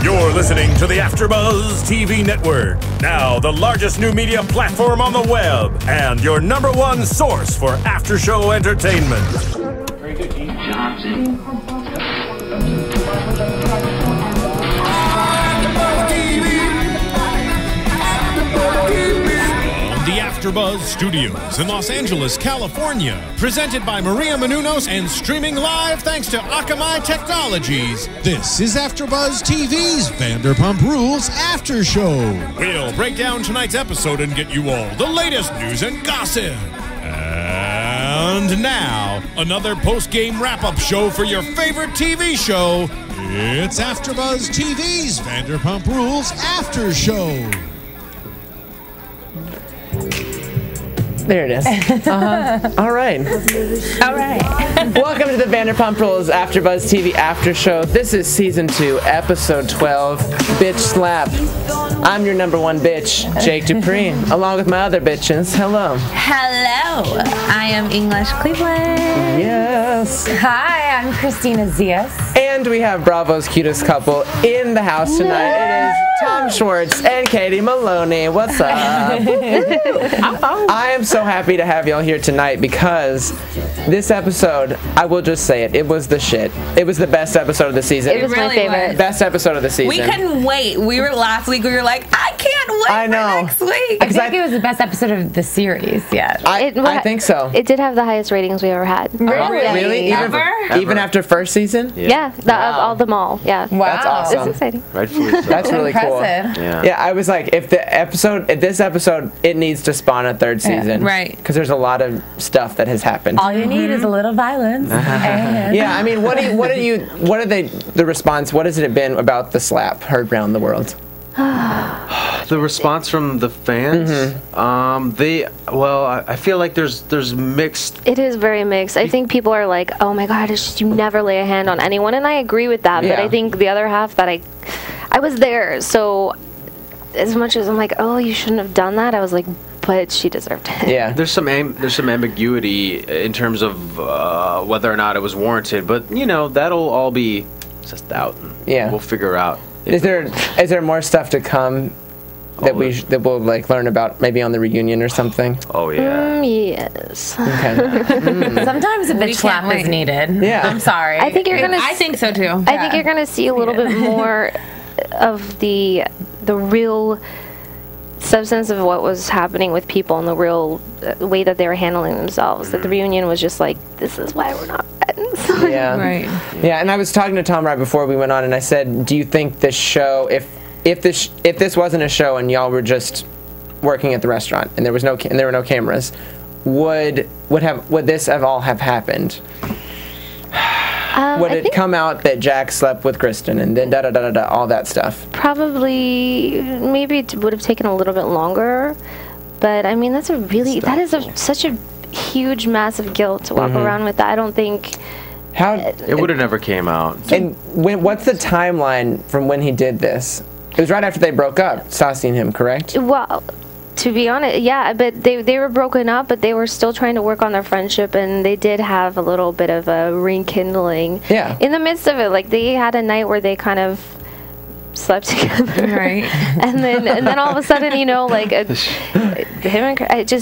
You're listening to the AFTERBUZZ TV Network, now the largest new media platform on the web, and your #1 source for after-show entertainment. Very good, Keith Johnson. The AFTERBUZZ Studios in Los Angeles, California. Presented by Maria Menounos and streaming live thanks to Akamai Technologies. This is AFTERBUZZ TV's Vanderpump Rules After Show. We'll break down tonight's episode and get you all the latest news and gossip. And now, another post-game wrap-up show for your favorite TV show. It's AFTERBUZZ TV's Vanderpump Rules After Show. There it is. All right. All right. Welcome to the Vanderpump Rules AFTERBUZZ TV After Show. This is Season 2, Episode 12, Bitch Slap. I'm your #1 bitch, Jake DuPree, along with my other bitches. Hello. Hello. I am English Cleveland. Yes. Hi, I'm Christina Zias. And we have Bravo's cutest couple in the house tonight. It is Tom Schwartz and Katie Maloney. What's up? I am so happy to have y'all here tonight because this episode, I will just say it, it was the shit. It was the best episode of the season. It was my favorite. Best episode of the season. We couldn't wait. Last week we were like, I can't wait for next week. I think it was the best episode of the series yet. I think so. It did have the highest ratings we ever had. Really? Even after first season? Yeah, of all them all. Yeah. Wow. That's awesome. It's exciting. Rightfully so. That's really cool. Yeah, I was like, if this episode, it needs to spawn a third season. Right. Because there's a lot of stuff that has happened. All you need is a little violence. And Yeah, I mean, what are the response, what has it been about the slap heard around the world? The response from the fans, I feel like there's mixed. It is very mixed. I think people are like, oh my god, it's just you never lay a hand on anyone, and I agree with that. But I think the other half that I was there, so as much as I'm like, oh, you shouldn't have done that, I was like, but she deserved it. Yeah. There's some ambiguity in terms of whether or not it was warranted, but that'll all be sussed out. And we'll figure out. Is there more stuff to come that we'll like learn about maybe on the reunion or something? Oh yeah. Yes. Okay. sometimes a bitch slap is needed. Yeah. I'm sorry. I think you're gonna. I think so too. I think you're gonna see a little bit more of the real substance of what was happening with people and the real way that they were handling themselves. That the reunion was just like, this is why we're not friends. Yeah. Right. Yeah, and I was talking to Tom right before we went on, and I said, do you think this show, if this wasn't a show and y'all were just working at the restaurant and there were no cameras, would this have all have happened? Would it come out that Jack slept with Kristen and then da-da-da-da-da, all that stuff? Probably, maybe it would have taken a little bit longer, but I mean, that is such a huge, massive guilt to walk around with that. I don't think... It would have never came out. And what's the timeline from when he did this? It was right after they broke up, Stassi and him, correct? Well, to be honest, yeah, but they were broken up, but they were still trying to work on their friendship, and they did have a little bit of a rekindling. Yeah. In the midst of it, like they had a night where they kind of slept together, right? and then all of a sudden, like him and it's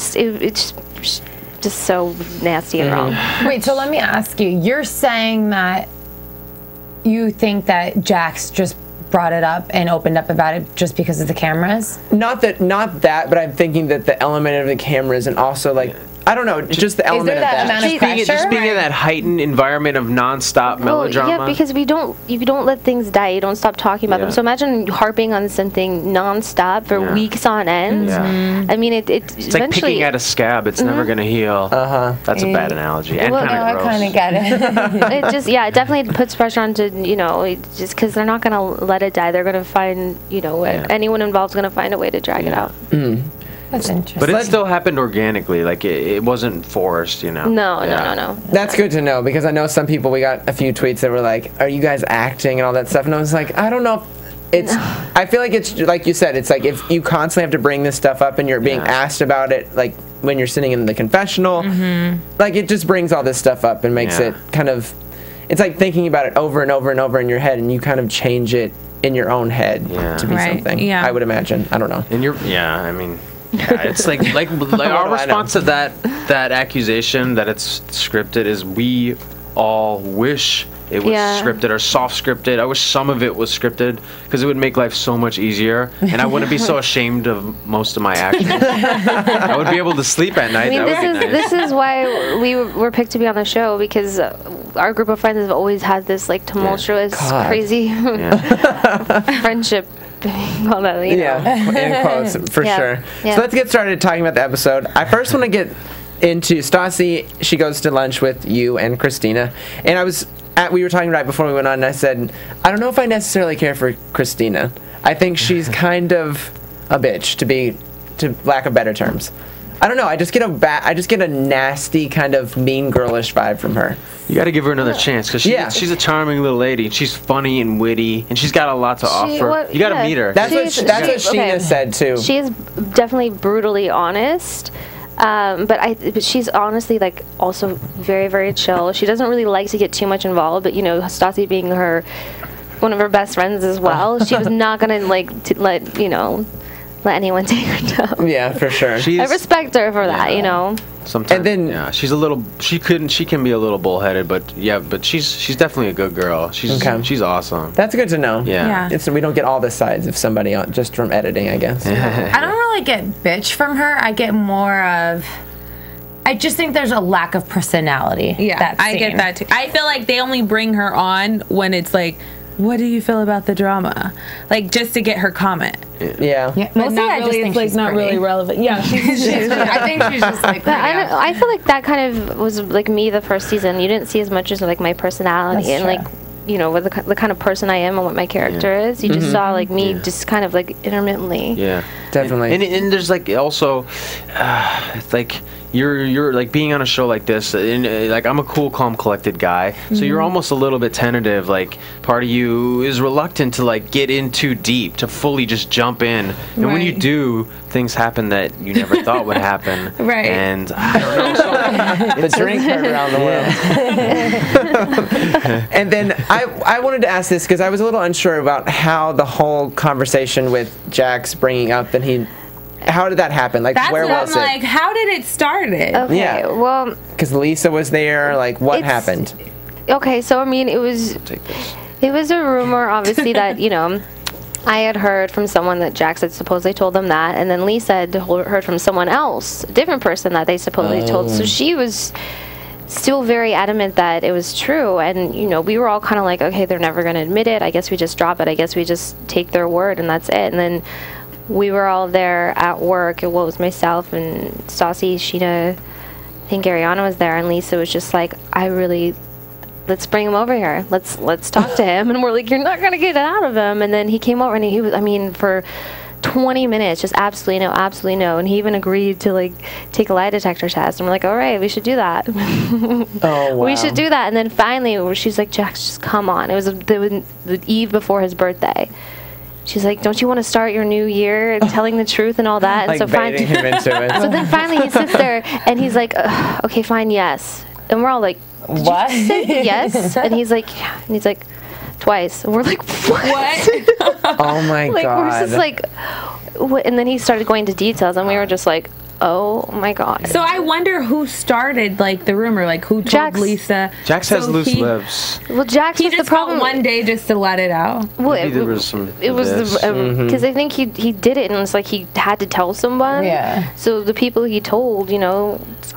just so nasty and wrong. Wait, so let me ask you. You're saying that you think that Jax just brought it up and opened up about it just because of the cameras? Not that, but I'm thinking that the element of the cameras and also like, I don't know, just the element of that. Just being in that heightened environment of nonstop melodrama. Yeah, because if you don't let things die, you don't stop talking about them. So imagine harping on something nonstop for weeks on end. Yeah. I mean, it's like picking at a scab. It's never going to heal. That's a bad analogy. And I kind of get it. It definitely puts pressure on to, just because they're not going to let it die. They're going to find, anyone involved is going to find a way to drag it out. That's interesting. But it still happened organically. Like, it wasn't forced, No. That's good to know, because I know some people, we got a few tweets that were like, are you guys acting and all that stuff? And I was like, I don't know if I feel like it's, like you said, it's like if you constantly have to bring this stuff up and you're being asked about it, like when you're sitting in the confessional, like it just brings all this stuff up and makes it kind of, it's like thinking about it over and over and over in your head, and you kind of change it in your own head to be something. Yeah. I would imagine. I don't know. And I mean, it's like our response to that accusation that it's scripted is we all wish it was scripted or soft scripted. I wish some of it was scripted because it would make life so much easier, and I wouldn't be so ashamed of most of my actions. I would be able to sleep at night. I mean, this is why we were picked to be on the show, because our group of friends have always had this like tumultuous, crazy friendship. Well, that, in quotes, for sure. Yeah. So let's get started talking about the episode. I first want to get into Stassi. She goes to lunch with you and Christina, and we were talking right before we went on, and I said, I don't know if I necessarily care for Christina. I think she's kind of a bitch, to lack of better terms. I don't know. I just get a nasty kind of mean girlish vibe from her. You got to give her another chance because she's a charming little lady. She's funny and witty, and she's got a lot to offer. You got to meet her. That's what Sheena said too. She is definitely brutally honest. But she's honestly like also very, very chill. She doesn't really like to get too much involved, but Stassi being one of her best friends as well, she was not gonna let anyone take her down. Yeah, for sure. I respect her for that, Sometimes, and then she's a little. She can be a little bullheaded, but she's definitely a good girl. She's awesome. That's good to know. Yeah. We don't get all the sides of somebody just from editing, I guess. I don't really get bitch from her. I get more of. I just think there's a lack of personality. Yeah, I get that too. I feel like they only bring her on when it's like, what do you feel about the drama? Like, just to get her comment. Yeah. But not really, it's like not really relevant. Yeah, I think she's just like that. I feel like that kind of was like me the first season. You didn't see as much as like my personality and like, what the kind of person I am and what my character is. You just saw like me just kind of like intermittently. Yeah. Definitely. And there's like also, it's like, you're like being on a show like this, and like I'm a cool, calm, collected guy, so you're almost a little bit tentative. Like part of you is reluctant to like get in too deep, to fully just jump in, and when you do, things happen that you never thought would happen. Right. And I don't know. The drink heard around the world. And then I wanted to ask this because I was a little unsure about how the whole conversation with Jax bringing up that how did that happen? Like, where was it? Like, how did it start? Okay, well, because Lisa was there. Like, what happened? Okay, so I mean, it was a rumor, obviously, that I had heard from someone that Jax had supposedly told them that, and then Lisa had heard from someone else, a different person that they supposedly told. So she was still very adamant that it was true, and we were all kind of like, okay, they're never going to admit it. I guess we just drop it. I guess we just take their word, and that's it. And then we were all there at work. It was myself and Stassi, Sheena, I think Ariana was there, and Lisa was just like, let's bring him over here. Let's talk to him. And we're like, you're not gonna get it out of him. And then he came over, and he was, for 20 minutes, just absolutely no. And he even agreed to like take a lie detector test. And we're like, all right, we should do that. Oh, wow. We should do that. And then finally, she's like, Jax, just come on. It was the eve before his birthday. She's like, don't you want to start your new year telling the truth and all that? And like baiting him into it. So then finally he sits there and he's like, okay, fine, yes. And we're all like, what? You say yes? And he's like, yeah. And he's like, twice. And we're like, what? Oh my like, God. We're just like, what? And then he started going into details, and we were just like, oh my God. So I wonder who started like the rumor, like who told Jax. Lisa. Jax has loose lips. Well, Jax was the problem. One day just to let it out. Well, Maybe there was some. It was because I think he did it, and it was like he had to tell someone. Yeah. So the people he told,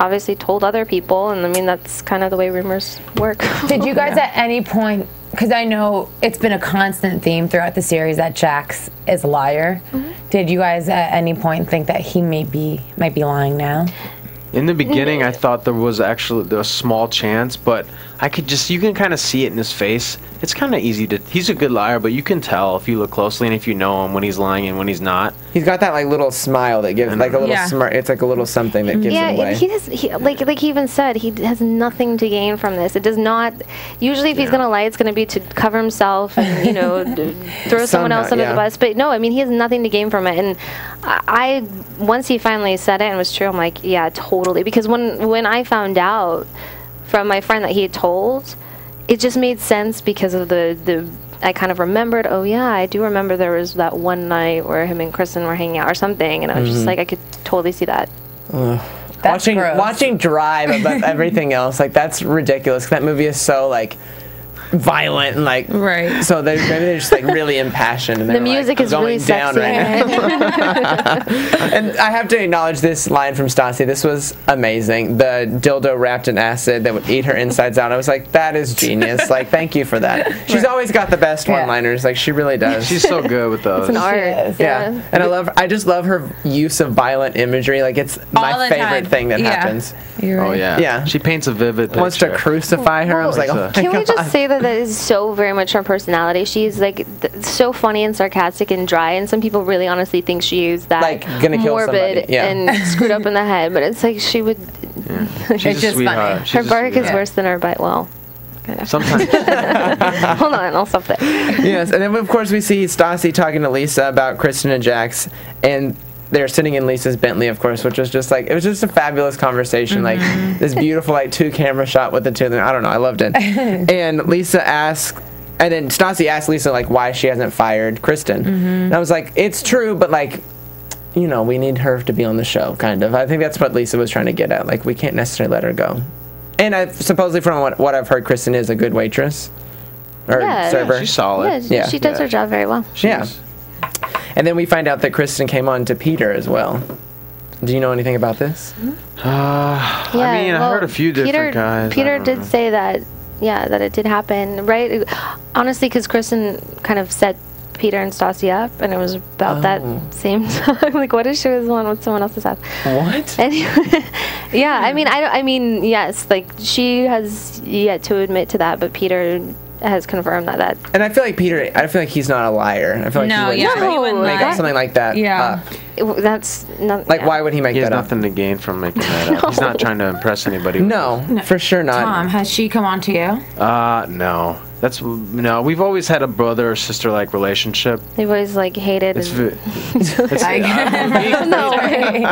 obviously told other people, and I mean that's kind of the way rumors work. Did you guys at any point? Because I know it's been a constant theme throughout the series that Jax is a liar. Did you guys at any point think that he might be lying now? In the beginning, I thought there was actually a small chance, but you can kind of see it in his face. It's kind of easy he's a good liar, but you can tell if you look closely and if you know him when he's lying and when he's not. He's got that like little smile that gives like a little smirk. It's like a little something that gives him away. Like he even said, he has nothing to gain from this. It does not. Usually, if he's gonna lie, it's gonna be to cover himself and throw someone else under the bus. But no, I mean he has nothing to gain from it. And I once he finally said it and it was true, I'm like, yeah, totally. Because when I found out from my friend that he had told, it just made sense because of the I kind of remembered, oh yeah, I do remember there was that one night where him and Kristen were hanging out or something, and I was just like, I could totally see that. Watching Drive above everything else, like, that's ridiculous. That movie is so, like, violent and, like, so maybe they're just, like, really impassioned, and the music is really down sexy. right now. And I have to acknowledge this line from Stassi. This was amazing. The dildo wrapped in acid that would eat her insides out. I was like, that is genius. Like, thank you for that. She's always got the best one-liners. Like, she really does. She's so good with those. It's an art. Yeah. And I just love her use of violent imagery. Like, it's my favorite thing that happens. You're right. Oh yeah. Yeah. She paints a vivid picture. Wants to crucify her. I was like, oh my Can we God. just say that is so very much her personality? She's like so funny and sarcastic and dry, and some people really honestly think she is that like gonna kill morbid somebody. and screwed up in the head. But it's like she would. She's a sweetheart. Her bark is worse than her bite. Well. Sometimes. Hold on, I'll stop there. Yes, and then of course we see Stassi talking to Lisa about Kristen and Jax, and they're sitting in Lisa's Bentley, of course, which was just like, it was just a fabulous conversation. Like this beautiful like 2-camera shot with the two of them. I don't know, I loved it. And Lisa asked, and then Stassi asked Lisa like why she hasn't fired Kristen. And I was like, it's true, but like, you know, we need her to be on the show, kind of. I think that's what Lisa was trying to get at. Like, we can't necessarily let her go. And supposedly from what I've heard, Kristen is a good waitress. Or server. Yeah, she's solid. Yeah, she does her job very well. Yeah. And then we find out that Kristen came on to Peter as well. Do you know anything about this? I mean, I heard a few different guys. Peter did say that, that it did happen, right? Honestly, because Kristen kind of set Peter and Stassi up, and it was about that same time. Like, what if she was on with someone else's house? What? Anyway, yeah, I mean, yes, like she has yet to admit to that, but Peter has confirmed that. And I feel like he's not a liar. I feel like he wouldn't make up something like that up. That's not like why would he make that up? He has nothing to gain from making that up. He's not trying to impress anybody. No, for sure not. Tom, has she come on to you? No. We've always had a brother or sister like relationship. They've always like hated. We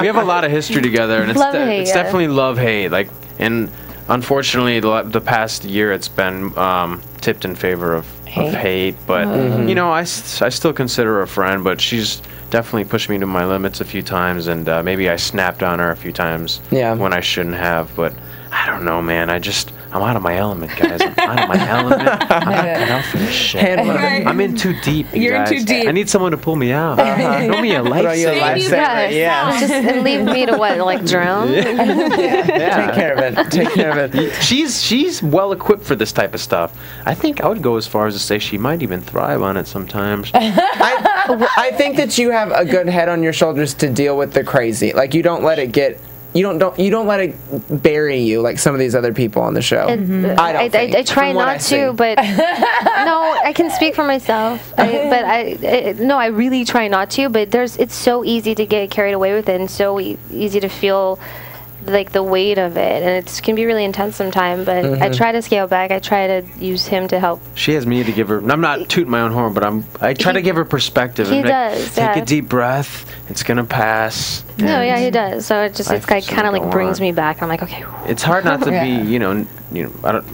have a lot of history together, and it's definitely love-hate. Like, and unfortunately, the past year it's been tipped in favor of hate. But you know, I still consider her a friend, but she's definitely pushed me to my limits a few times, and maybe I snapped on her a few times when I shouldn't have. But I don't know, man. I'm out of my element, guys. I'm out of my element. I'm not cut out for this shit. I'm in too deep, You're guys. in too deep. I need someone to pull me out. Throw me a lifesaver. Just leave me to what, like drown? Take care of it. She's well equipped for this type of stuff. I think I would go as far as to say she might even thrive on it sometimes. I think that you have a good head on your shoulders to deal with the crazy. Like, you don't let it get. You don't let it bury you like some of these other people on the show. I try not to, but no, I can speak for myself. I really try not to. But it's so easy to get carried away with it, and so easy to feel like the weight of it, and it can be really intense sometimes. But I try to scale back. I try to use him to help. She has me to give her. I'm not tooting my own horn, but I try to give her perspective. He does. Take a deep breath. It's gonna pass. No, yeah, he does. So it kind of like brings me back. I'm like, okay. It's hard not to be,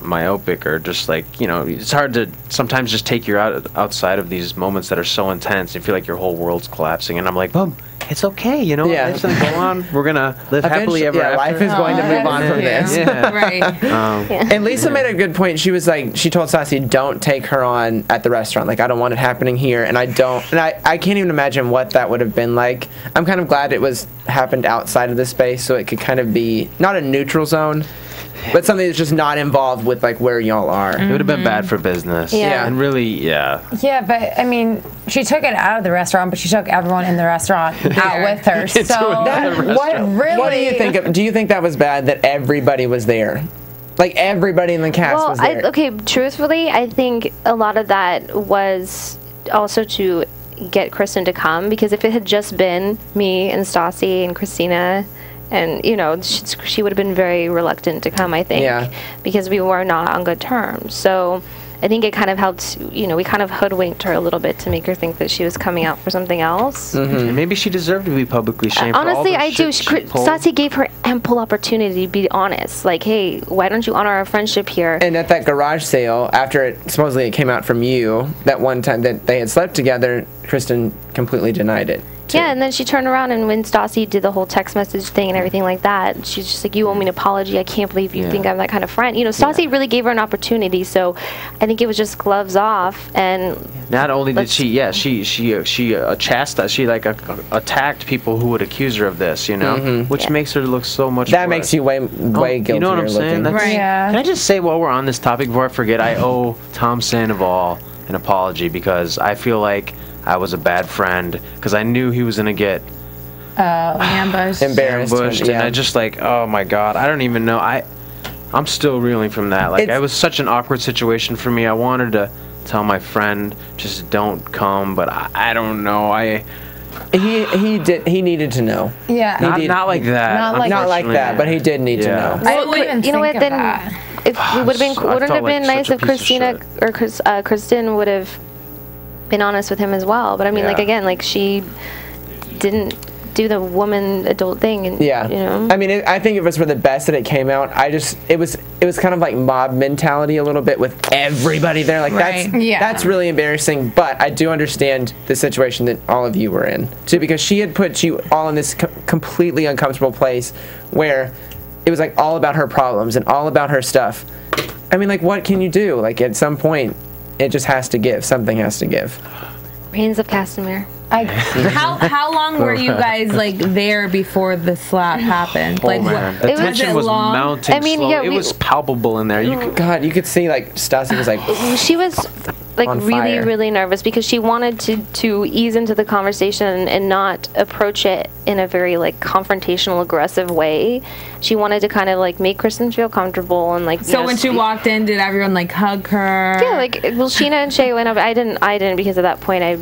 myopic or just like, it's hard to sometimes just take you outside of these moments that are so intense. You feel like your whole world's collapsing, and I'm like, boom. It's okay, life's gonna go on. We're gonna live happily ever after. Life is going to move on from this. Right. And Lisa made a good point. She was like, she told Stassi, don't take her on at the restaurant. Like, I don't want it happening here, and I can't even imagine what that would have been like. I'm kind of glad it happened outside of the space, so it could kind of be not a neutral zone, but something that's just not involved with like where y'all are. It would have been bad for business. Yeah. And really, Yeah, but I mean, she took it out of the restaurant, but she took everyone in the restaurant out with her. So what do you think? Do you think that was bad that everybody was there? Like everybody in the cast was there. Truthfully, I think a lot of that was also to get Kristen to come, because if it had just been me and Stassi and Christina, and she would have been very reluctant to come, I think, because we were not on good terms. So I think it kind of helped, you know, we kind of hoodwinked her a little bit to make her think that she was coming out for something else. Maybe she deserved to be publicly shamed. Honestly, I do. Stassi gave her ample opportunity to be honest. Like, hey, why don't you honor our friendship here? And at that garage sale, after it supposedly it came out from you, that one time that they had slept together, Kristen completely denied it. Yeah, and then she turned around, and when Stassi did the whole text message thing and everything like that, she's just like, you owe me an apology. I can't believe you think I'm that kind of friend. You know, Stassi really gave her an opportunity, so I think it was just gloves off. And not only did she chastised, she like attacked people who would accuse her of this, you know, which makes her look so much that makes you way guiltier. You know what I'm saying? Right. Yeah. Can I just say, while we're on this topic, before I forget, I owe Tom Sandoval an apology, because I feel like I was a bad friend, because I knew he was gonna get embarrassed, and I just like, oh my god, I don't even know. I'm still reeling from that. Like, it was such an awkward situation for me. I wanted to tell my friend, just don't come, but I don't know. He needed to know. Yeah, not like that. Not like that, but he did need to know. You know what? Then it would have been nice if Christina or Kristen would have been honest with him as well. But I mean, like, again, like, she didn't do the woman adult thing, and you know. I mean, I think it was for the best that it came out. It was kind of like mob mentality a little bit with everybody there. Like, that's really embarrassing. But I do understand the situation that all of you were in too, because she had put you all in this completely uncomfortable place where it was like all about her problems and all about her stuff. I mean, like, what can you do? Like, at some point, it just has to give. Something has to give. Reigns of Castamere. How long were you guys like there before the slap happened? Oh, like, man. The tension was mounting. I mean, it was palpable in there. You could see, like, Stassi was like, she was like really nervous, because she wanted to ease into the conversation and not approach it in a very like confrontational, aggressive way. She wanted to kind of like make Kristen feel comfortable and like. So when she walked in, did everyone like hug her? Yeah, like, well, Sheena and Shay went up. I didn't, because at that point I.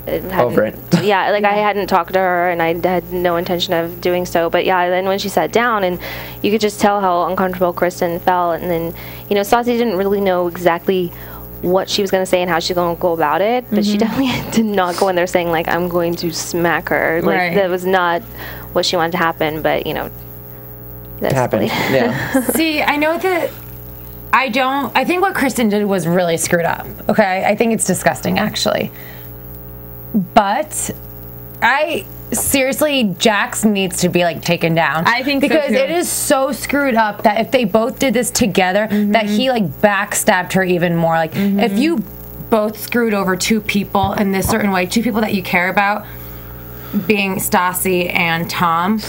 Over it. Yeah, like, I hadn't talked to her, and I had no intention of doing so. But yeah, then when she sat down, and you could just tell how uncomfortable Kristen felt, and then, you know, Stassi didn't really know exactly what she was going to say and how she's going to go about it, but she definitely did not go in there saying, like, I'm going to smack her. Like, that was not what she wanted to happen, but, you know, that happened. Yeah. See, I know that I think what Kristen did was really screwed up, okay? I think it's disgusting, actually. But seriously, Jax needs to be like taken down. I think because so too. It is so screwed up that if they both did this together, that he like backstabbed her even more. Like, if you both screwed over two people in this certain way, two people that you care about, being Stassi and Tom,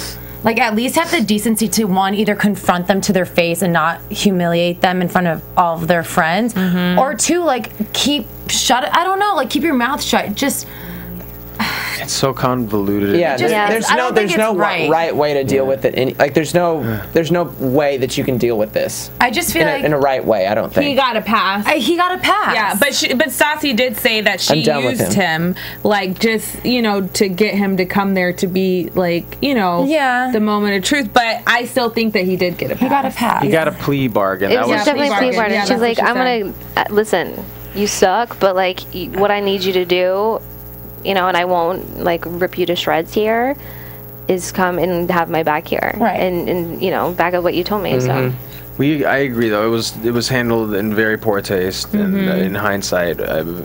like, at least have the decency to, one, either confront them to their face and not humiliate them in front of all of their friends, or two, like, keep your mouth shut. Just. It's so convoluted. Yeah, there's no right way to deal with it. Like, there's no way that you can deal with this. I just feel in a right way. I don't think he got a pass. He got a pass. Yeah, but Stassi did say that she used him, like, just, you know, to get him to come there to be like, you know, the moment of truth. But I still think that he did get a pass. He got a pass. He got a plea bargain. It was definitely a plea bargain. Yeah, she's like, I'm gonna listen. You suck, but like, what I need you to do, you know, and I won't like rip you to shreds here, is come and have my back here, and you know, back up what you told me. So I agree, though, it was handled in very poor taste, and in hindsight,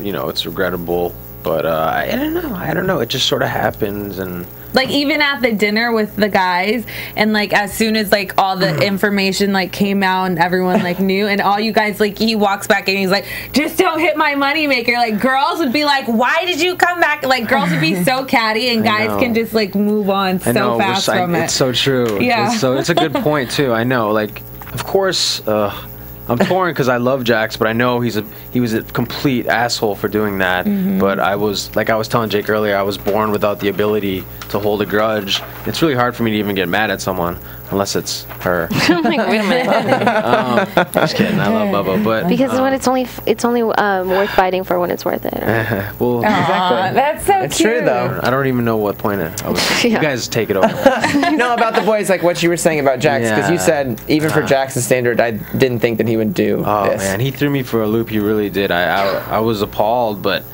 you know, it's regrettable. But I don't know. It just sort of happens, and like, even at the dinner with the guys, and like, as soon as like all the information like came out and everyone like knew, and all you guys, like, he walks back and he's like, just don't hit my moneymaker. Like, girls would be like, why did you come back? Like, girls would be so catty, and guys can just like move on so fast from it. It's so true. Yeah, it's a good point too. I know, like, of course. I'm torn because I love Jax, but I know he was a complete asshole for doing that. But I was telling Jake earlier, I was born without the ability to hold a grudge. It's really hard for me to even get mad at someone. unless it's her. I'm like, wait a minute. Just kidding. I love Bubba, but because when it's only worth fighting for when it's worth it. Well, exactly. That's so It's cute. true though. I don't even know what point I was. You guys take it over. No, about the boys, like what you were saying about Jax, because you said even for Jax's standard, I didn't think that he would do this. Man, he threw me for a loop. He really did. I was appalled, but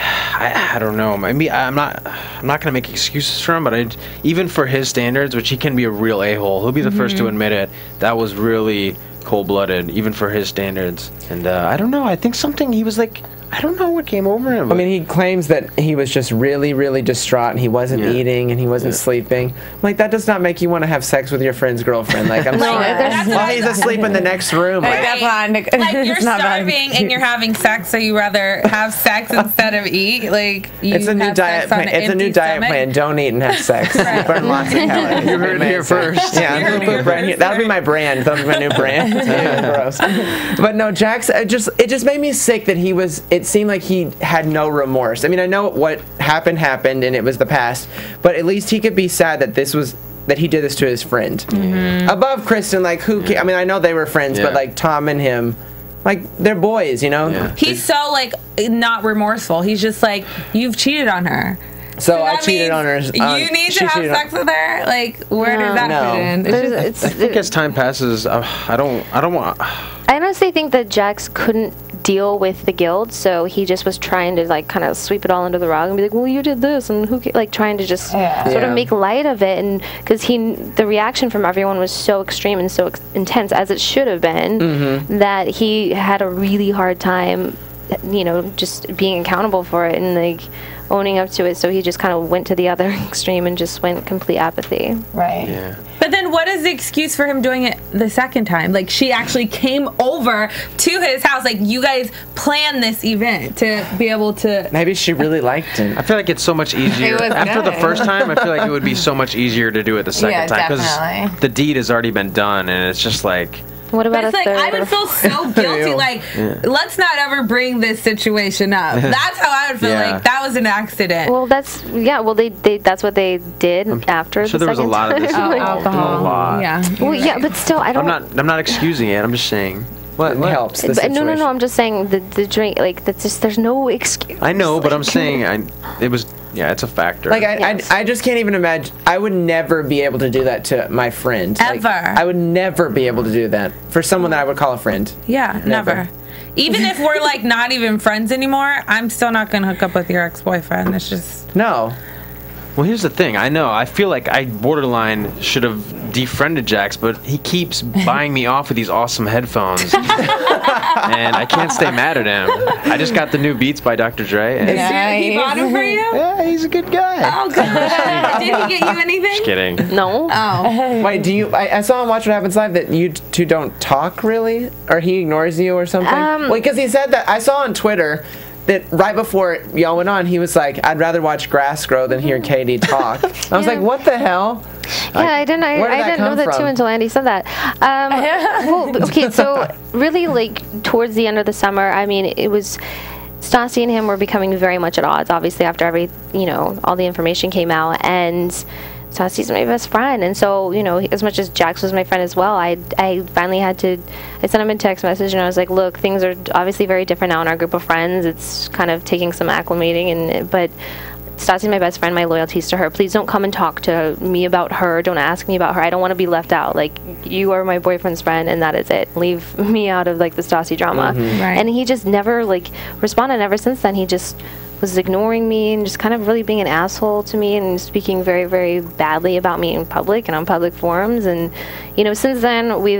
I don't know. Maybe I'm not gonna make excuses for him, but even for his standards, which he can be a real a-hole, he'll be the first to admit it. That was really cold-blooded, even for his standards. And I don't know. I think something he was like. I don't know what came over him. I mean, he claims that he was just really, really distraught, and he wasn't eating, and he wasn't sleeping. I'm like, that does not make you want to have sex with your friend's girlfriend. Like, I'm sorry. While he's asleep in the next room. Like you're starving and you're having sex, so you rather have sex instead of eat. Like, it's a new diet plan. It's a new diet plan. Don't eat and have sex. You burn lots of calories. You heard it here first. Yeah, that'll be my brand. That'll be my new brand. Gross. But no, Jax. It just made me sick that he was. It seemed like he had no remorse. I mean, I know what happened, and it was the past. But at least he could be sad that he did this to his friend. Above Kristen, like who? I mean, I know they were friends, but like Tom and him, like they're boys, you know. Yeah. He's so like not remorseful. He's just like, you've cheated on her. So I cheated on her. You need to have sex with her. Like, where does that fit in? I think as time passes, I don't want. I honestly think that Jax couldn't deal with the guilt, so he just was trying to like kind of sweep it all under the rug and be like, well, you did this, and like trying to just sort of make light of it, and because the reaction from everyone was so extreme and so intense, as it should have been, that he had a really hard time, just being accountable for it and like owning up to it. So he just kind of went to the other extreme and just went complete apathy. Right. Yeah. But then what is the excuse for him doing it the second time? Like, she actually came over to his house. Like, you guys planned this event to be able to... Maybe she really liked him. I feel like it's so much easier. After the first time, I feel like it would be so much easier to do it the second time. Because the deed has already been done, and it's just like... What about a third? I would feel so guilty. Like, let's not ever bring this situation up. That's how I would feel. Like that was an accident. Well, that's that's what they did after. So the there was a lot of this. Alcohol. Yeah. Well, yeah, but still, I don't. I'm not excusing it. I'm just saying. What helps? No. I'm just saying the drink. Like that's just. There's no excuse. I know, but I'm saying it was. Yeah, it's a factor. Like I just can't even imagine. I would never be able to do that to my friend. Ever. Like, I would never be able to do that for someone that I would call a friend. Yeah, never. Even if we're like not even friends anymore, I'm still not gonna hook up with your ex-boyfriend. It's just no. Well, here's the thing. I feel like I borderline should have defriended Jax, but he keeps buying me off with these awesome headphones. And I can't stay mad at him. I just got the new Beats by Dr. Dre. And he bought them for you? Yeah, he's a good guy. Oh, good. Did he get you anything? Just kidding. No. Oh. Wait, do you... I saw on Watch What Happens Live that you two don't talk, really? Or he ignores you or something? Well, because he said that... I saw on Twitter... that right before y'all went on, he was like, I'd rather watch grass grow than hear Katie talk. I was like, what the hell? Yeah, I didn't know that too until Andy said that. Well, okay, so really, like, towards the end of the summer, I mean, it was... Stassi and him were becoming very much at odds, obviously, after all the information came out, and... Stassi's my best friend, and so as much as Jax was my friend as well, I finally had to. I sent him a text message and I was like, "Look, things are obviously very different now in our group of friends. It's kind of taking some acclimating, but Stassi's my best friend. My loyalty's to her. Please don't come and talk to me about her. Don't ask me about her. I don't want to be left out. Like, you are my boyfriend's friend, and that is it. Leave me out of like the Stassi drama." Right. And he just never responded. Ever since then, he just was ignoring me and just kind of really being an asshole to me and speaking very, very badly about me in public and on public forums. And since then we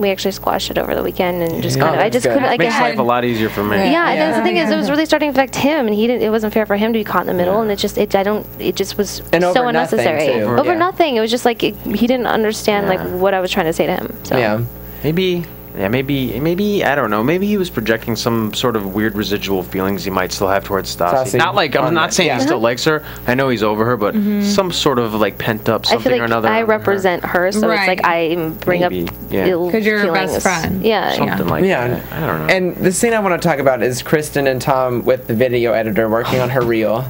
actually squashed it over the weekend and just kind of I just couldn't like makes life a lot easier for me. Yeah, and the thing is, it was really starting to affect him, and it wasn't fair for him to be caught in the middle, and it just was so unnecessary. Over nothing. It was just like he didn't understand like what I was trying to say to him. So Maybe I don't know. Maybe he was projecting some sort of weird residual feelings he might still have towards Stassi. Not like I'm not saying he still likes her. I know he's over her, but some sort of like pent up something I feel like or another. I represent her, so it's like I bring up ill because you're her feelings. best friend. Yeah, something like that. I don't know. And the scene I want to talk about is Kristen and Tom with the video editor working on her reel.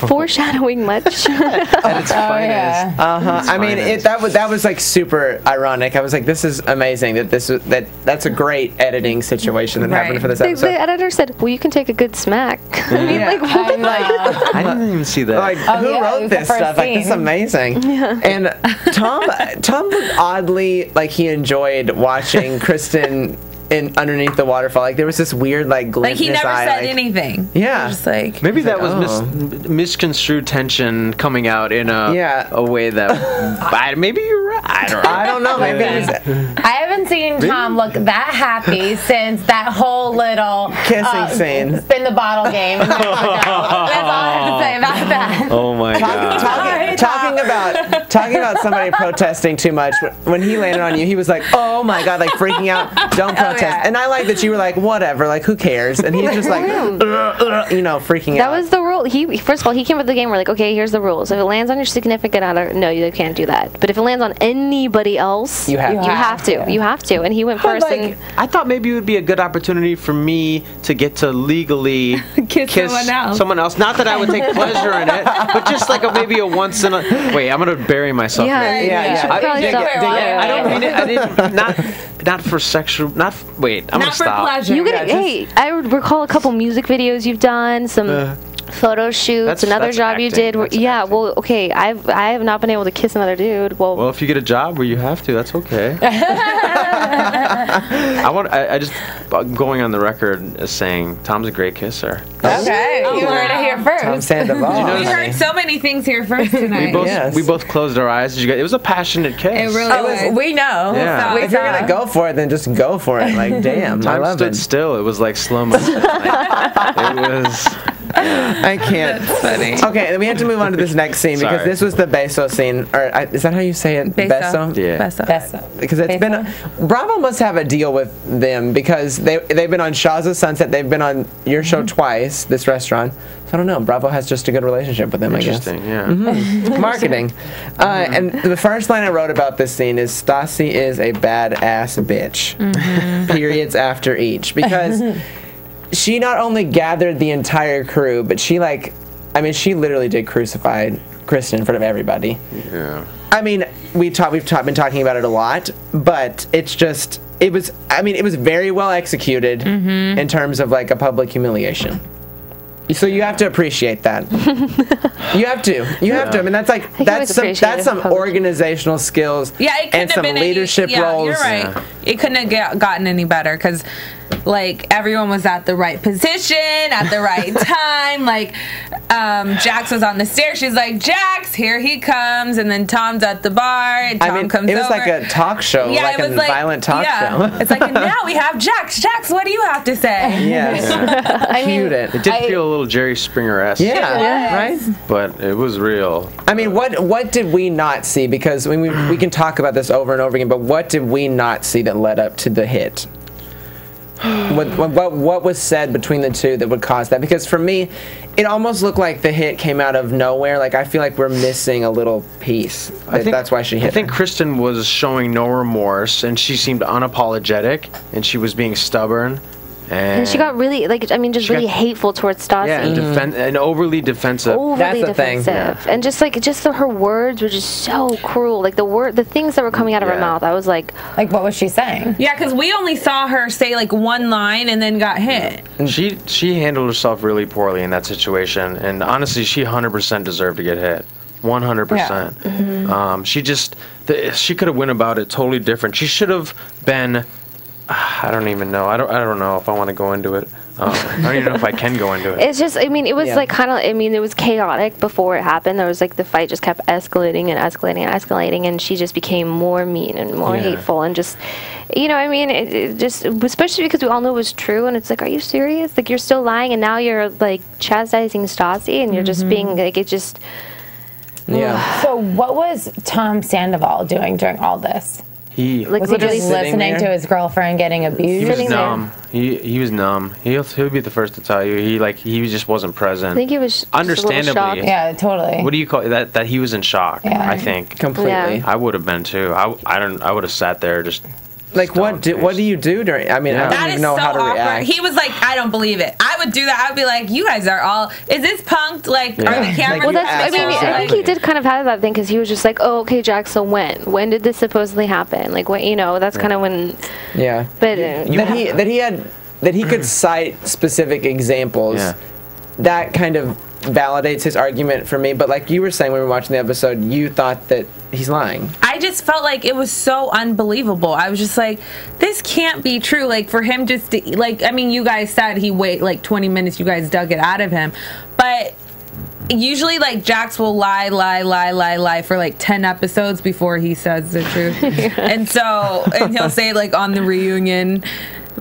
Foreshadowing much. At its finest. I mean, that was like super ironic. I was like, this is amazing that's a great editing situation that happened for this episode. The editor said, "Well, you can take a good smack." I mean, like, what? I didn't even see that. Like, who wrote this stuff? Like, this is amazing. Yeah. And Tom looked oddly like he enjoyed watching Kristen underneath the waterfall. Like, there was this weird like glint like in his eye. He never said anything. Yeah. Just like maybe that was misconstrued tension coming out in a way that maybe you're right. I don't know. Maybe I haven't seen Tom look that happy since that whole little kissing scene, spin the bottle game. That's all I have to say about that. Oh my god! Talking about somebody protesting too much. When he landed on you, he was like, "Oh my god!" Like freaking out. Don't protest. And I like that you were like, "Whatever." Like, who cares? And he's just like, freaking out. That was the rule. First of all, he came with the game. We're like, okay, here's the rules. If it lands on your significant other, no, you can't do that. But if it lands on anybody else, you have to. You have to. And he went first. Like, I thought maybe it would be a good opportunity for me to get to legally kiss someone else. Not that I would take pleasure in it, but just like maybe a once in a. Wait, I'm gonna bury myself. Yeah. I don't mean it. I didn't. Not for sexual. Wait, I'm gonna stop. Pleasure. I recall a couple music videos you've done, some photo shoots, another job acting. You did. Well, okay, I have not been able to kiss another dude. Well, if you get a job where you have to, that's okay. I just going on the record as saying Tom's a great kisser. Okay, you heard it here first. Tom Sandoval. We heard so many things here first tonight. We both closed our eyes. It was a passionate kiss. It really was. We know. Yeah. If you're gonna go for it, then just go for it. Like, damn, Tom I love stood it. still. It was like slow motion. It was. I can't. That's funny. Okay, we have to move on to this next scene because this was the beso scene. Or is that how you say it? Beso. Yeah. Beso. Because it's been Bravo must have a deal with them because they've been on Shaw's Sunset. They've been on your show twice. This restaurant. So I don't know. Bravo has just a good relationship with them. Interesting. I guess. Yeah. Marketing. And the first line I wrote about this scene is Stassi is a badass bitch. Periods after each because. She not only gathered the entire crew, but she literally did crucify Kristin in front of everybody. Yeah. I mean, we've been talking about it a lot, but it was very well executed in terms of like a public humiliation. So you have to appreciate that. You have to. I mean, that's some organizational skills. Yeah, it couldn't and some have been leadership roles. You're right. Yeah. It couldn't have gotten any better because, like, everyone was at the right position at the right time. Like, Jax was on the stairs. She's like, "Jax, here he comes," and then Tom's at the bar. And Tom comes over. It was like a talk show, like a violent talk show. It's like, and now we have Jax. Jax, what do you have to say? Yes. I mean, it did feel a little Jerry Springer-esque. Yeah, right. But it was real. I mean, what did we not see? Because we can talk about this over and over again, but what did we not see that led up to the hit? What was said between the two that would cause that? Because for me, it almost looked like the hit came out of nowhere. Like, I feel like we're missing a little piece. That's why she hit. I think Kristen was showing no remorse, and she seemed unapologetic, and she was being stubborn. And she got really, really hateful towards Stassi. Yeah, and overly defensive. That's the thing. Yeah. And just her words were just so cruel. Like, the things that were coming out of her mouth, I was like... Like, what was she saying? Yeah, because we only saw her say, like, one line and then got hit. She handled herself really poorly in that situation, and honestly, she 100% deserved to get hit. 100%. She could have went about it totally different. She should have been... I don't even know. I don't know if I want to go into it. I don't even know if I can go into it. It's just, it was it was chaotic before it happened. There was the fight just kept escalating and escalating and escalating, and she just became more mean and more hateful and just, it just, especially because we all knew it was true, and it's like, are you serious? Like, you're still lying, and now you're chastising Stassi, and you're just being it just. Yeah. So what was Tom Sandoval doing during all this? Was he just listening to his girlfriend getting abused? He was numb. He was numb. He'll be the first to tell you. He just wasn't present. I think he was understandably. Yeah, totally. What do you call it? That he was in shock? Yeah. I think completely. I would have been too. I would have sat there just Like, what do you do during? I mean, I don't even know how to react. He was like, I don't believe it. I would do that. I would be like, you guys are all. Is this punked? Like, are the cameras? Well, I think he did kind of have that thing because he was just like, oh, okay, Jack. So when did this supposedly happen? Like, what that's kind of when. Yeah. But that he could cite specific examples. Yeah. That kind of validates his argument for me, but like you were saying when we were watching the episode, you thought that he's lying. I just felt like it was so unbelievable. I was just like, this can't be true. Like, for him just to, like, I mean, you guys said he waited like 20 minutes, you guys dug it out of him, but usually like Jax will lie for like 10 episodes before he says the truth. and he'll say it like on the reunion.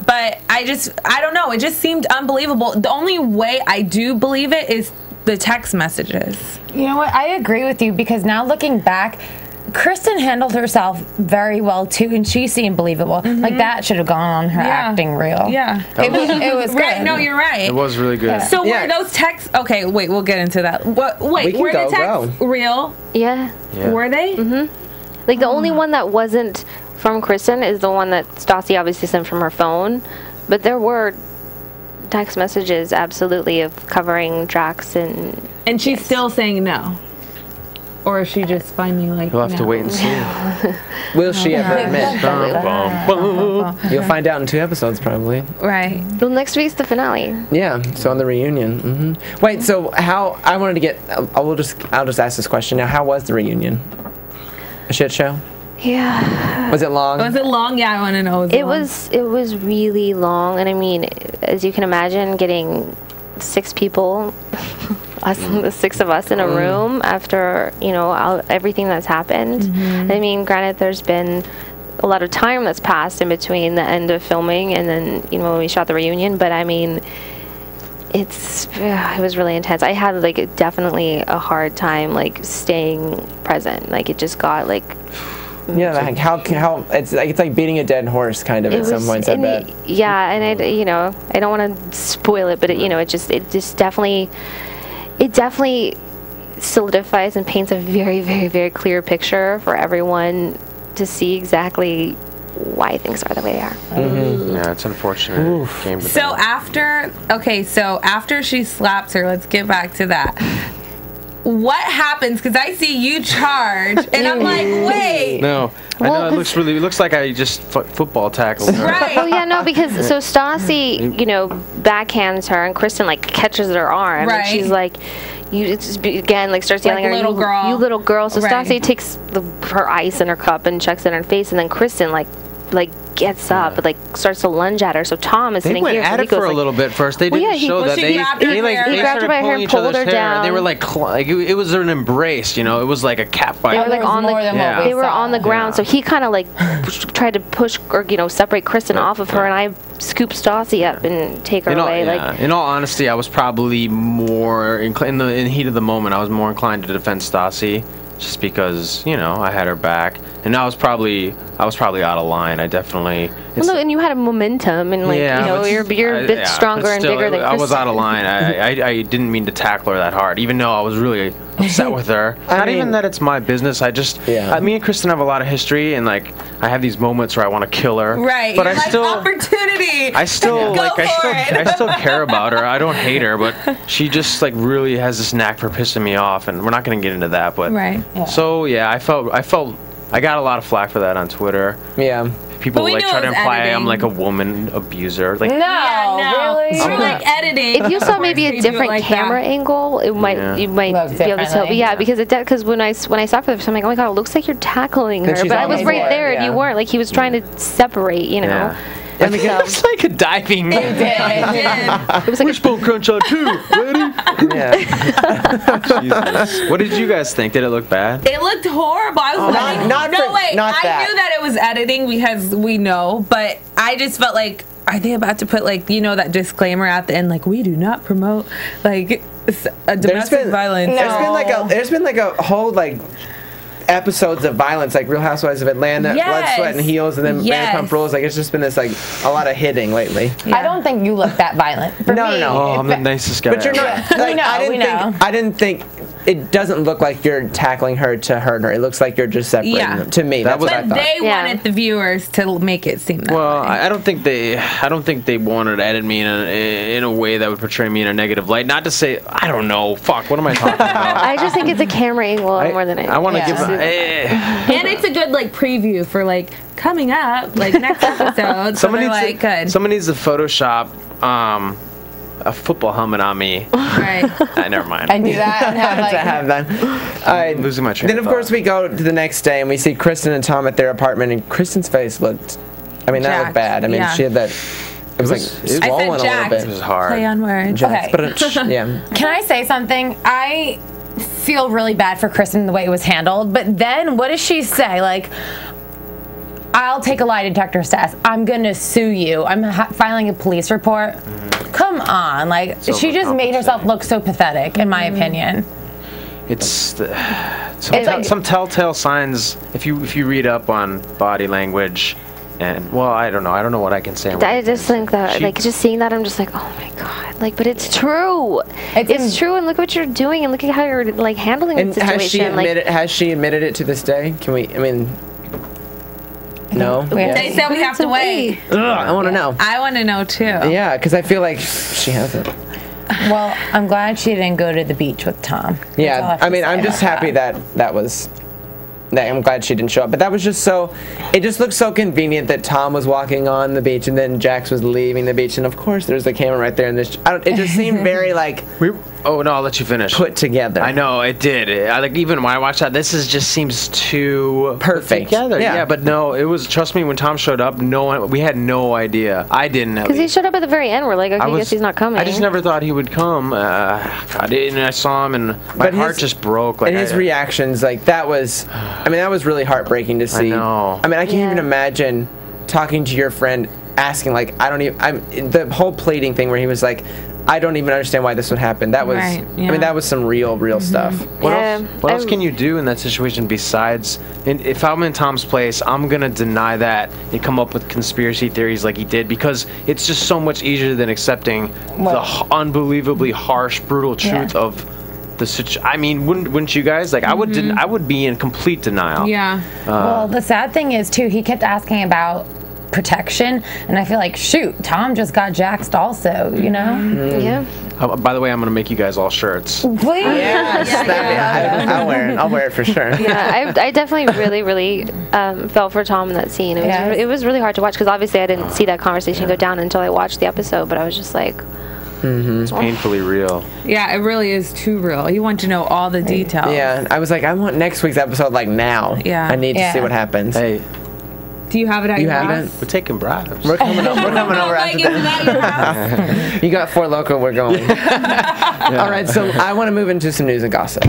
But I don't know, it just seemed unbelievable. The only way I do believe it is the text messages. You know what? I agree with you because now looking back, Kristen handled herself very well too, and she seemed believable. Like that should have gone on her acting reel. Yeah, it was good. Right. No, you're right. It was really good. So were those texts? Okay, wait, we'll get into that. Wait, were the texts real? Yeah. Were they? Like the only one that wasn't from Kristen is the one that Stassi obviously sent from her phone, but there were text messages absolutely of covering Drax and she's still saying no, or is she just finally like? We'll have to wait and see. Will she ever admit? You'll find out in 2 episodes probably. Right. Well, next week's the finale. Yeah. So on the reunion. Wait. So how? I wanted to get. I'll just ask this question now. How was the reunion? A shit show? Yeah. Was it long? Was it long? Yeah, I want to know. It was really long, and I mean, as you can imagine, getting 6 people, the 6 of us in a room after everything that's happened. I mean, granted, there's been a lot of time that's passed in between the end of filming and then when we shot the reunion, but I mean, it was really intense. I had like definitely a hard time like staying present. Like it just got like. Yeah, like how it's like beating a dead horse kind of at some points. I bet. Yeah, and I don't want to spoil it, but it just definitely solidifies and paints a very, very, very clear picture for everyone to see exactly why things are the way they are. Yeah, it's unfortunate. So after she slaps her, let's get back to that. What happens? Because I see you charge, and I'm like, wait. No, I know it looks like I just football tackled her. Right. Oh yeah, no, because so Stassi, backhands her, and Kristen like catches her arm, and she's like, starts yelling at her, you little girl. So Stassi takes her ice in her cup and chucks it in her face, and then Kristen like gets up, like starts to lunge at her. So Tom is sitting here. They went at it for a little bit first. They didn't show that. They grabbed her by her hair and pulled her down. They were like it was an embrace. It was like a cat fight. They were like they were on the ground. So he kind of like tried to push or separate Kristen off of her, and I scooped Stassi up and take her away. Like in all honesty, I was probably more in the heat of the moment. I was more inclined to defend Stassi. Just because I had her back, and I was probably out of line. I definitely. Well, look, and you had a momentum, and you're a bit stronger and bigger than Kristen. I was out of line. I didn't mean to tackle her that hard, even though I was really upset with her. Not even that it's my business. I just me and Kristen have a lot of history, and like I have these moments where I want to kill her. Right. But I still opportunity. I still I still care about her. I don't hate her, but she just like really has this knack for pissing me off, and we're not going to get into that. But so I felt I got a lot of flack for that on Twitter. Yeah. People like try to imply I'm like a woman abuser. Like no, really. You're like editing. If you saw maybe a different camera angle, you might be able to tell. But yeah, because when I saw it for the first time, I'm like, oh my god, it looks like you're tackling her. But I was right there, and you weren't. Like he was trying to separate, I mean, it was like a diving. It did. It was like wishbone crunch on 2. Ready? Jesus. What did you guys think? Did it look bad? It looked horrible. I was I knew that it was editing because we know, but I just felt like, are they about to put like that disclaimer at the end, like we do not promote like domestic violence? No. There's been like a whole like episodes of violence, like Real Housewives of Atlanta, Blood, Sweat, and Heels, and then Vanderpump Rules. Like it's just been this like a lot of hitting lately. I don't think you look that violent. For me, Oh, I'm the nicest guy. But you're not. Like, I didn't think it doesn't look like you're tackling her to hurt her. It looks like you're just separating them. To me, that's what I thought. But they wanted the viewers to make it seem that way. I don't think they wanted to edit me in a way that would portray me in a negative light. Not to say, I don't know. Fuck, what am I talking about? I just think it's a camera angle more than anything. I want to give and it's a good preview for coming up next episode. Someone needs to Photoshop a football helmet on me. Right. Never mind. And do that and have that. All right. Losing my train Then, of course, we go to the next day and we see Kristen and Tom at their apartment, and Kristen's face looked, that looked bad. I mean, she had that, it was swollen a little bit. It was hard. Play on words. Okay. Yeah. Can I say something? I feel really bad for Kristen the way it was handled, but then what does she say? I'll take a lie detector test. I'm gonna sue you. I'm filing a police report. Come on, she just made herself look so pathetic, in my opinion. It's some telltale signs if you read up on body language, and I don't know what I can say. I just think that just seeing that, I'm just like, oh my god, but it's true. It's true, and look what you're doing, and look at how you're handling the situation. Has she admitted it to this day? Can we? I mean. No. They said we have to wait. I want to know. I want to know too. Yeah, because I feel like she hasn't. Well, I'm glad she didn't go to the beach with Tom. Yeah, I mean, I'm just happy that I'm glad she didn't show up. But that was just it just looked so convenient that Tom was walking on the beach and then Jax was leaving the beach. And of course, there's the camera right there. And it just seemed very oh, no, I'll let you finish. Put together. I know, it did. Even when I watched that, just seems too perfect. Together. Yeah, but no, it was, trust me, when Tom showed up, we had no idea. I didn't. Because he showed up at the very end. We're like, okay, I guess he's not coming. I just never thought he would come. I saw him and my heart just broke. And his reactions, that was really heartbreaking to see. I know. I mean, I can't even imagine talking to your friend, asking, the whole plating thing where he was like, I don't even understand why this would happen. That was, I mean, that was some real stuff. What else can you do in that situation besides, if I'm in Tom's place, I'm going to deny that and come up with conspiracy theories like he did, because it's just so much easier than accepting the unbelievably harsh, brutal truth of the situation. I mean, wouldn't you guys? I would be in complete denial. Yeah. Well, the sad thing is, too, he kept asking about protection, and I feel like, shoot, Tom just got jaxed also, you know? Mm-hmm. Yeah. By the way, I'm gonna make you guys all shirts. Please. I'll wear it for sure. Yeah, I definitely really felt for Tom in that scene. It was really hard to watch, because obviously I didn't see that conversation go down until I watched the episode, but I was just like, it's painfully real. Yeah, it really is too real. You want to know all the details. Yeah, I was like, I want next week's episode now. Yeah. I need to see what happens. Hey. Do you have it at your house? We're taking bribes. We're coming over after that. You got 4 Loko, we're going. All right, so I want to move into some news and gossip.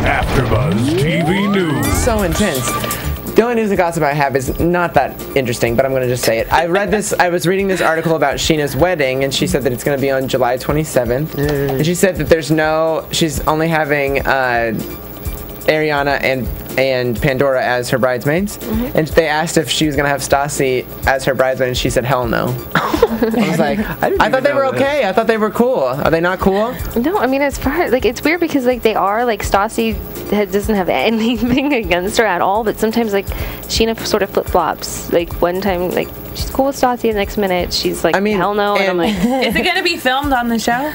AfterBuzz TV News. So intense. The only news and gossip I have is not that interesting, but I'm going to just say it. I was reading this article about Sheena's wedding, and she said that it's going to be on July 27th. And she said that she's only having Ariana and Pandora as her bridesmaids, and they asked if she was gonna have Stassi as her bridesmaid, and she said hell no. I was like, I thought they were okay. I thought they were cool. Are they not cool? No, I mean, as far it's weird, because they are Stassi doesn't have anything against her at all, but sometimes Sheena sort of flip flops. One time she's cool with Stassi, the next minute she's hell no, and I'm like, is it gonna be filmed on the show?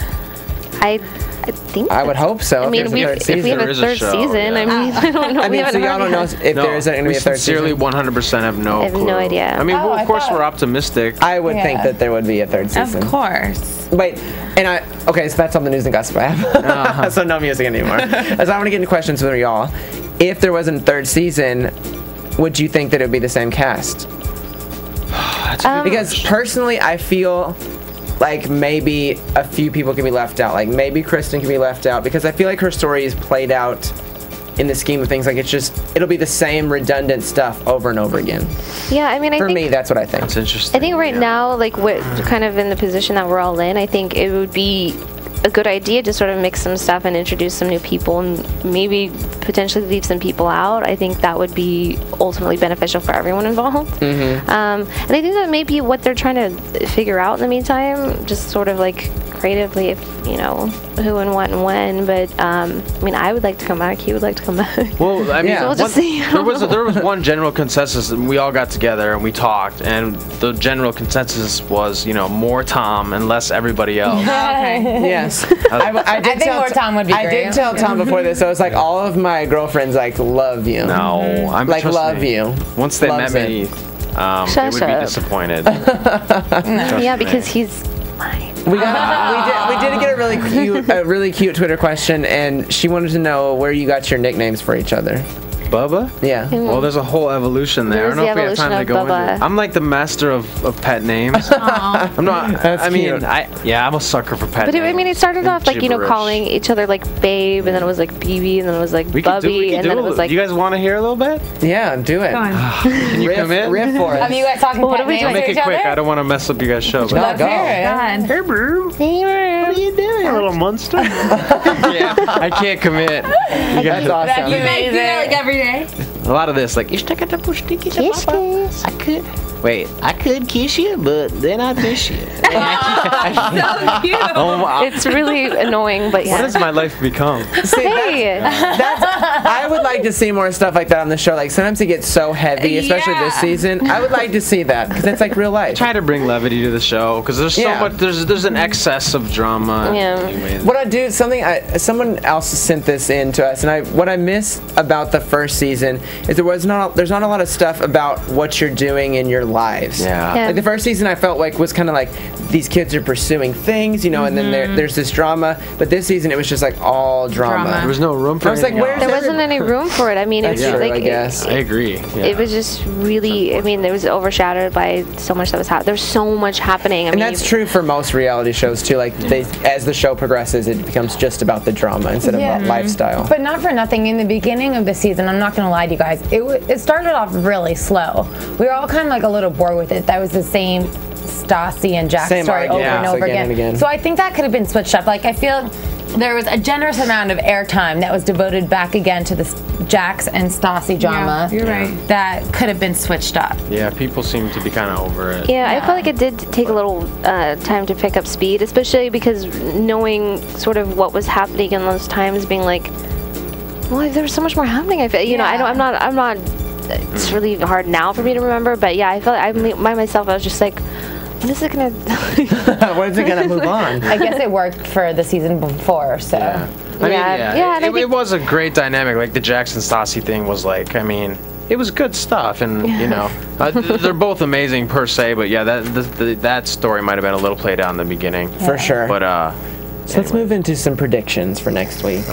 I think I would hope so. I mean, if we have a third season, I mean, I don't know. I mean, so y'all don't know if there is going to be a third season? Sincerely, 100% have no clue. I have no idea. I mean, of course, we're optimistic. I would think that there would be a third season. Of course. Wait, okay, so that's all the news and gossip I have. So no music anymore. So I want to get into questions with y'all. If there wasn't a third season, would you think that it would be the same cast? Because personally, I feel maybe a few people can be left out. Maybe Kristen can be left out, because I feel like her story is played out in the scheme of things. It'll be the same redundant stuff over and over again. Yeah, I mean, for me, that's what I think. That's interesting. I think right now, what kind of in the position that we're all in, I think it would be a good idea to sort of mix some stuff and introduce some new people, and maybe potentially leave some people out. I think that would be ultimately beneficial for everyone involved. And I think that may be what they're trying to figure out in the meantime, just sort of creatively, if you know who and what and when. But I mean, I would like to come back. He would like to come back. Well, I mean, so we'll just see. there was one general consensus, and we all got together and we talked, and the general consensus was, you know, more Tom and less everybody else. Okay. Yes. I think more Tom would be great. I did tell Tom before this. I was like, all of my girlfriends like love you. No, I'm like trust love me. you. Once they Loves met me, they would be disappointed. Yeah, because he's mine. We did get a really cute Twitter question, and she wanted to know where you got your nicknames for each other. Bubba? Yeah. Well, there's a whole evolution there. I don't know if we have time to go into it. I'm like the master of pet names. I'm not. That's cute. I'm a sucker for pet names. But I mean, it started off like, you know, gibberish. calling each other like babe, and then it was like BB, and then it was like Bubby, and then it was like. You guys want to hear a little bit? Yeah, do it. Go on. Can you come in? Riff for us. Have you guys talking What pet are we names doing? to Make each it quick. other? I don't want to mess up you guys' show. But No, go. God. Hey, bro. Hey, What are you doing, little monster? Yeah, I can't commit. You That's guys, awesome. You guys do that like every day? a lot of this, like, I could kiss you, but then I'd miss you. So cute. It's really annoying, but yeah. What has my life become? See, Hey, I would like to see more stuff like that on the show. Like sometimes it gets so heavy, especially this season. I would like to see that because it's like real life. Try to bring levity to the show because there's so much. There's an excess of drama. Yeah. Anyways. What I do, someone else sent this in to us, and what I miss about the first season is there's not a lot of stuff about what you're doing in your lives. Yeah. Yeah. Like the first season I felt like was kind of like these kids are pursuing things, you know, and then there's this drama. But this season it was just like all drama. There was no room for. I was like, anything where's else. there wasn't any room for it. I mean, That's it's true, like I guess. I agree. Yeah. it was just really. I mean, it was overshadowed by so much that was happening. There's so much happening. And that's true for most reality shows too. Like as the show progresses, it becomes just about the drama instead of about lifestyle. But not for nothing, in the beginning of the season, I'm not going to lie to you guys, it started off really slow. We were all kind of like a little bored with it. That was the same Stassi and Jack Same story over arguments and over again and again. So I think that could have been switched up. Like, I feel there was a generous amount of airtime that was devoted back again to this Jax and Stassi drama. Yeah, you're right. That could have been switched up. Yeah, people seem to be kind of over it. Yeah, I felt like it did take a little time to pick up speed, especially because knowing sort of what was happening in those times, being like, well, there was so much more happening. I feel, you know, I'm not. It's really hard now for me to remember, but yeah, I felt like by myself, I was just like, when is it gonna? When is it gonna move on? I guess it worked for the season before, so. Yeah. It was a great dynamic. Like the Jackson Stassi thing was like, I mean, it was good stuff, and you know, they're both amazing per se. But yeah, that story might have been a little played out in the beginning, For sure. But So let's move into some predictions for next week.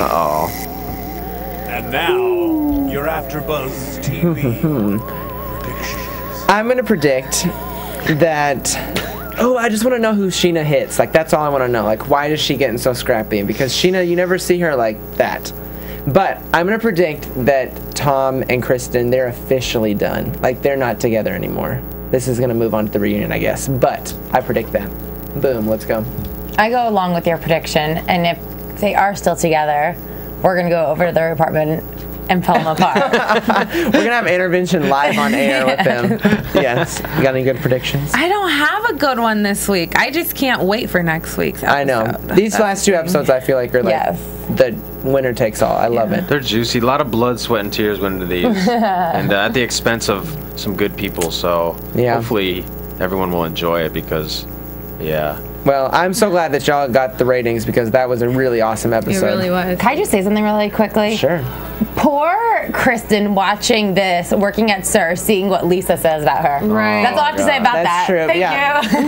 And now, your AfterBuzz TV predictions. I'm gonna predict that. Oh, I just want to know who Sheena hits. Like that's all I want to know. Like why is she getting so scrappy? Because Sheena, you never see her like that. But I'm gonna predict that Tom and Kristen, they're officially done. Like they're not together anymore. This is gonna move on to the reunion, I guess. But I predict that. Boom. Let's go. I go along with your prediction, and if they are still together, we're gonna go over to their apartment and pull them apart. We're gonna have intervention live on air with them. Yes. You got any good predictions? I don't have a good one this week. I just can't wait for next week's episode. I know. These last two episodes I feel like are like the winner takes all. I love it. they're juicy. A lot of blood, sweat, and tears went into these, and at the expense of some good people. So hopefully everyone will enjoy it because, Well, I'm so glad that y'all got the ratings because that was a really awesome episode. It really was. Can I just say something really quickly? Sure. Poor Kristen watching this, working at SIR, seeing what Lisa says about her. Right. That's all I have to say about That's that. true.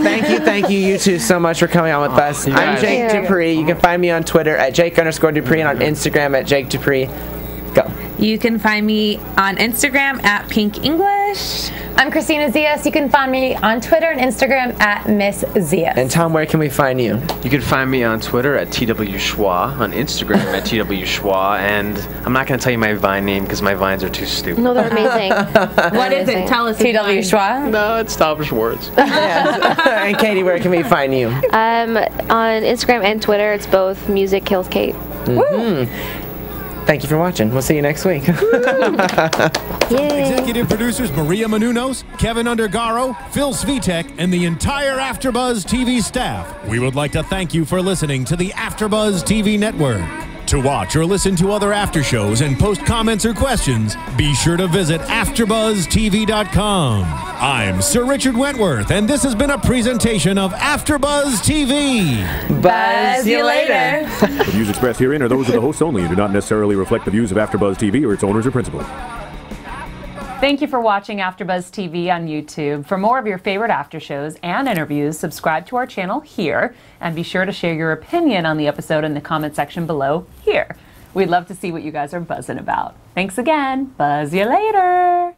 Thank you. Thank you, you two, so much for coming on with us. I'm Jake DuPree. You can find me on Twitter at Jake_DuPree and on Instagram at Jake DuPree. Go. You can find me on Instagram at Pink English. I'm Christina Zias. You can find me on Twitter and Instagram at Miss Zias. And Tom, where can we find you? You can find me on Twitter at TWSchwa, on Instagram at TWSchwa, and I'm not going to tell you my Vine name because my Vines are too stupid. No, they're amazing. What is it? Tell us. TW Schwa. No, it's Tom Schwartz. And Katie, where can we find you? On Instagram and Twitter, it's both Music Kills Kate. thank you for watching. We'll see you next week. Executive producers Maria Menounos, Kevin Undergaro, Phil Svitek, and the entire AfterBuzz TV staff. We would like to thank you for listening to the AfterBuzz TV network. To watch or listen to other after shows and post comments or questions, be sure to visit AfterBuzzTV.com. I'm Sir Richard Wentworth, and this has been a presentation of AfterBuzz TV. Buzz you later. The views expressed herein are those of the hosts only and do not necessarily reflect the views of AfterBuzz TV or its owners or principals. Thank you for watching AfterBuzz TV on YouTube. For more of your favorite after shows and interviews, subscribe to our channel here, and be sure to share your opinion on the episode in the comment section below here. We'd love to see what you guys are buzzing about. Thanks again. Buzz you later.